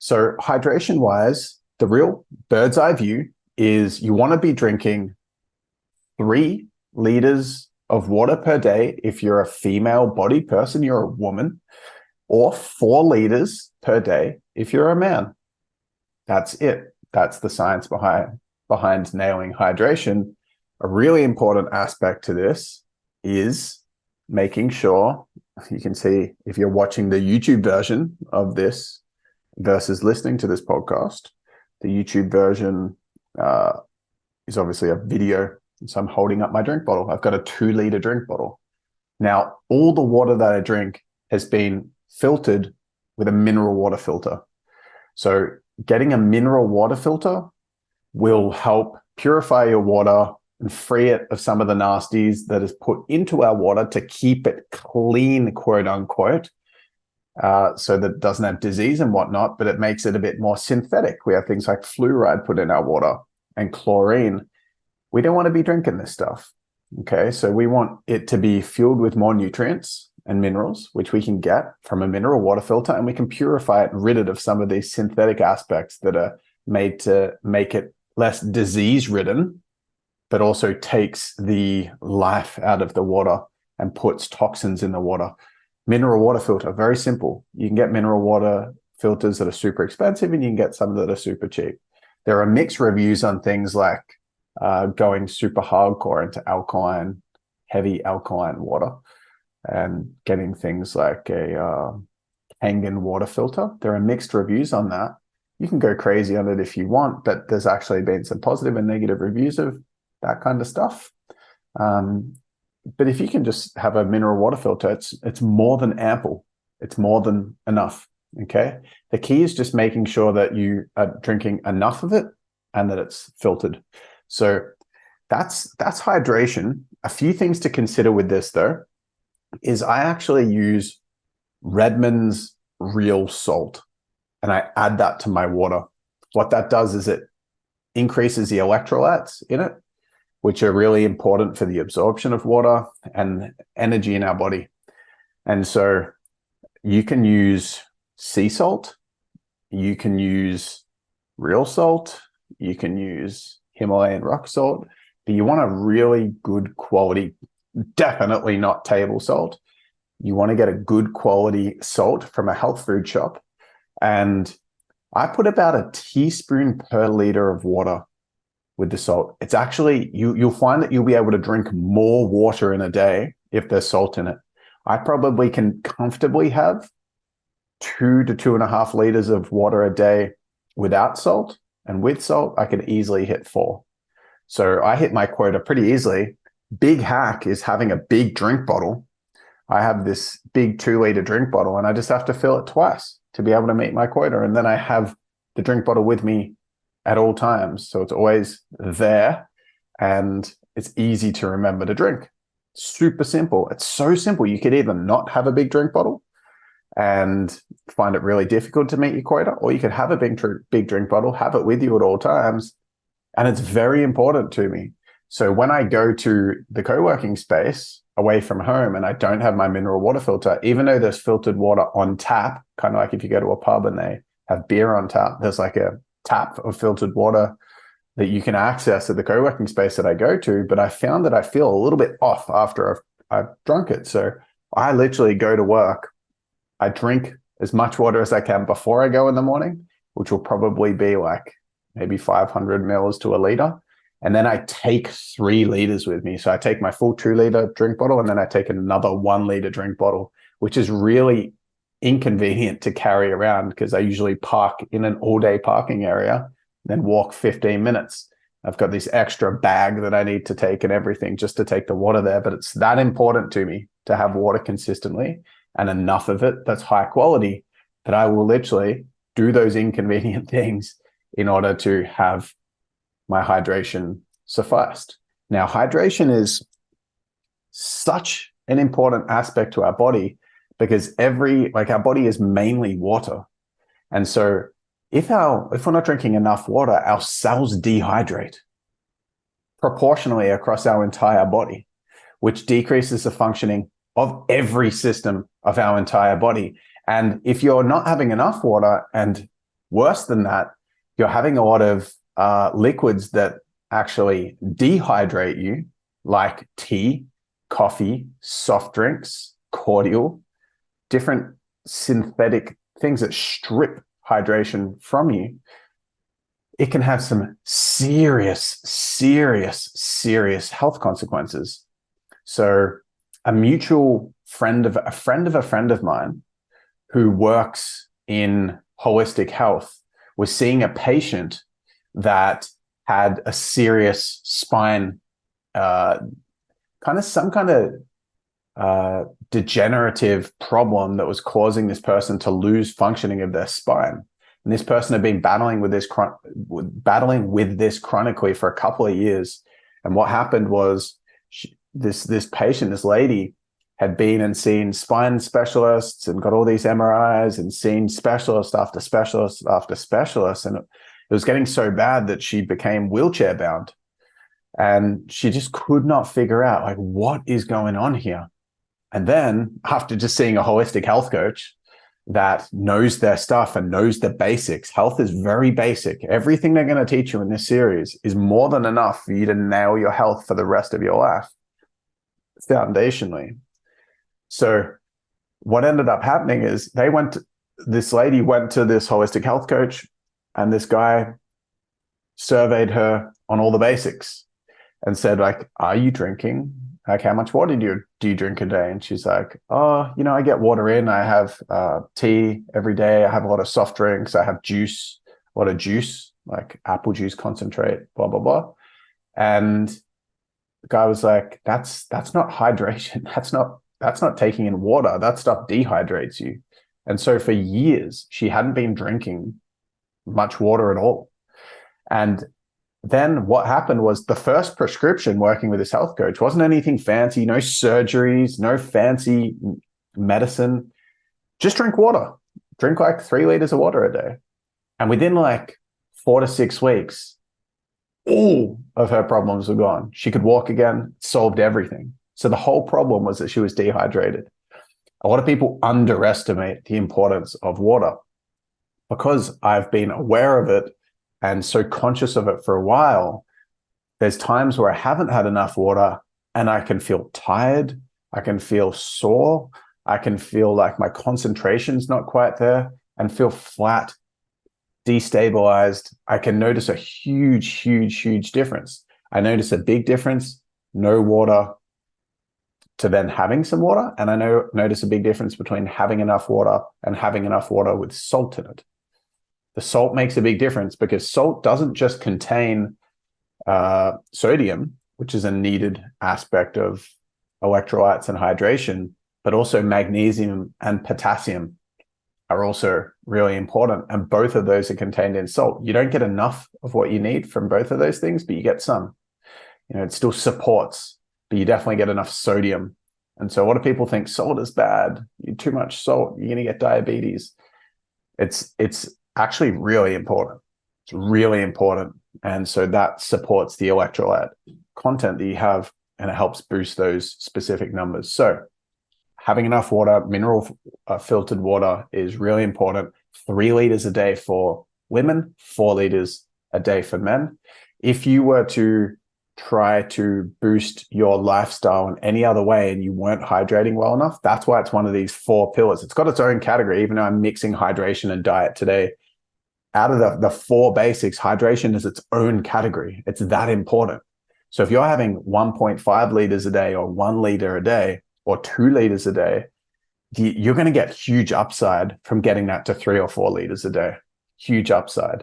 So hydration wise, the real bird's eye view is you want to be drinking 3 liters of water per day if you're a female body person, you're a woman, or 4 liters per day if you're a man. That's it. That's the science behind nailing hydration. A really important aspect to this is making sure, you can see if you're watching the YouTube version of this versus listening to this podcast, the YouTube version is obviously a video. So I'm holding up my drink bottle. I've got a 2-liter drink bottle. Now, all the water that I drink has been filtered with a mineral water filter. So getting a mineral water filter will help purify your water and free it of some of the nasties that is put into our water to keep it clean, quote unquote, so that it doesn't have disease and whatnot, but it makes it a bit more synthetic. We have things like fluoride put in our water and chlorine. We don't want to be drinking this stuff. Okay, so we want it to be fueled with more nutrients and minerals, which we can get from a mineral water filter, and we can purify it and rid it of some of these synthetic aspects that are made to make it less disease-ridden, but also takes the life out of the water and puts toxins in the water. Mineral water filter, very simple. You can get mineral water filters that are super expensive, and you can get some that are super cheap. There are mixed reviews on things like going super hardcore into alkaline, heavy alkaline water, and getting things like a Kangen water filter. There are mixed reviews on that. You can go crazy on it if you want, but there's actually been some positive and negative reviews of that kind of stuff. But if you can just have a mineral water filter, it's more than ample. It's more than enough. Okay. The key is just making sure that you are drinking enough of it and that it's filtered. So that's hydration. A few things to consider with this though is I actually use Redmond's real salt and I add that to my water. What that does is it increases the electrolytes in it, which are really important for the absorption of water and energy in our body. And so you can use sea salt, you can use real salt, you can use Himalayan rock salt, but you want a really good quality, definitely not table salt. You want to get a good quality salt from a health food shop. And I put about a teaspoon per liter of water with the salt. It's actually, you'll find that you'll be able to drink more water in a day if there's salt in it. I probably can comfortably have 2 to 2.5 liters of water a day without salt. And with salt, I could easily hit 4. So I hit my quota pretty easily. Big hack is having a big drink bottle. I have this big 2-liter drink bottle and I just have to fill it twice to be able to meet my quota. And then I have the drink bottle with me at all times. So it's always there and it's easy to remember to drink. Super simple. It's so simple. You could either not have a big drink bottle and find it really difficult to meet your quota, or you could have a big drink bottle, have it with you at all times. And it's very important to me. So when I go to the co-working space away from home and I don't have my mineral water filter, even though there's filtered water on tap, kind of like if you go to a pub and they have beer on tap, there's like a tap of filtered water that you can access at the co-working space that I go to. But I found that I feel a little bit off after I've drunk it. So I literally go to work. I drink as much water as I can before I go in the morning, which will probably be like maybe 500 mils to a liter. And then I take 3 liters with me. So I take my full 2-liter drink bottle and then I take another 1-liter drink bottle, which is really inconvenient to carry around because I usually park in an all-day parking area, then walk 15 minutes. I've got this extra bag that I need to take and everything just to take the water there. But it's that important to me to have water consistently and enough of it that's high quality that I will literally do those inconvenient things in order to have my hydration sufficed. Now, hydration is such an important aspect to our body because our body is mainly water. And so if we're not drinking enough water, our cells dehydrate proportionally across our entire body, which decreases the functioning of every system of our entire body. And if you're not having enough water and Worse than that, you're having a lot of liquids that actually dehydrate you, like tea, coffee, soft drinks, cordial, different synthetic things that strip hydration from you. It can have some serious, serious, serious health consequences. So a mutual friend of a friend of a friend of mine who works in holistic health was seeing a patient that had a serious spine, some kind of degenerative problem that was causing this person to lose functioning of their spine. And this person had been battling with this chronically for a couple of years. And what happened was this patient, this lady, had been and seen spine specialists and got all these MRIs and seen specialist after specialist after specialist. And it was getting so bad that she became wheelchair bound. And she just could not figure out, like, what is going on here? And then after just seeing a holistic health coach that knows their stuff and knows the basics, health is very basic. Everything they're going to teach you in this series is more than enough for you to nail your health for the rest of your life, foundationally. So what ended up happening is this lady went to this holistic health coach, and this guy surveyed her on all the basics and said, like, are you drinking? Like, how much water do you drink a day? And she's like, oh, I get water in. I have tea every day. I have a lot of soft drinks. I have juice, a lot of juice, like apple juice concentrate, blah, blah, blah. And the guy was like, that's not hydration. That's not taking in water. That stuff dehydrates you. And so for years, she hadn't been drinking much water at all. And then what happened was the first prescription working with this health coach wasn't anything fancy, no surgeries, no fancy medicine. Just drink water. Drink like 3 liters of water a day. And within like 4 to 6 weeks, all of her problems were gone. She could walk again, solved everything. So the whole problem was that she was dehydrated. A lot of people underestimate the importance of water. Because I've been aware of it and so conscious of it for a while, there's times where I haven't had enough water and I can feel tired, I can feel sore, I can feel like my concentration's not quite there and feel flat, destabilized. I can notice a huge, huge, huge difference. I notice a big difference, no water, to then having some water. And I notice a big difference between having enough water and having enough water with salt in it. The salt makes a big difference because salt doesn't just contain sodium, which is a needed aspect of electrolytes and hydration, but also magnesium and potassium are also really important. And both of those are contained in salt. You don't get enough of what you need from both of those things, but you get some. It still supports, but you definitely get enough sodium. And so a lot of people think salt is bad. You too much salt, you're going to get diabetes. It's actually really important. It's really important. And so that supports the electrolyte content that you have, and it helps boost those specific numbers. So having enough water, mineral filtered water, is really important. 3 liters a day for women, 4 liters a day for men. If you were to try to boost your lifestyle in any other way and you weren't hydrating well enough, that's why it's one of these 4 pillars. It's got its own category, even though I'm mixing hydration and diet today. Out of the 4 basics, hydration is its own category. It's that important. So if you're having 1.5 liters a day or 1 liter a day or 2 liters a day, you're going to get huge upside from getting that to 3 or 4 liters a day. Huge upside.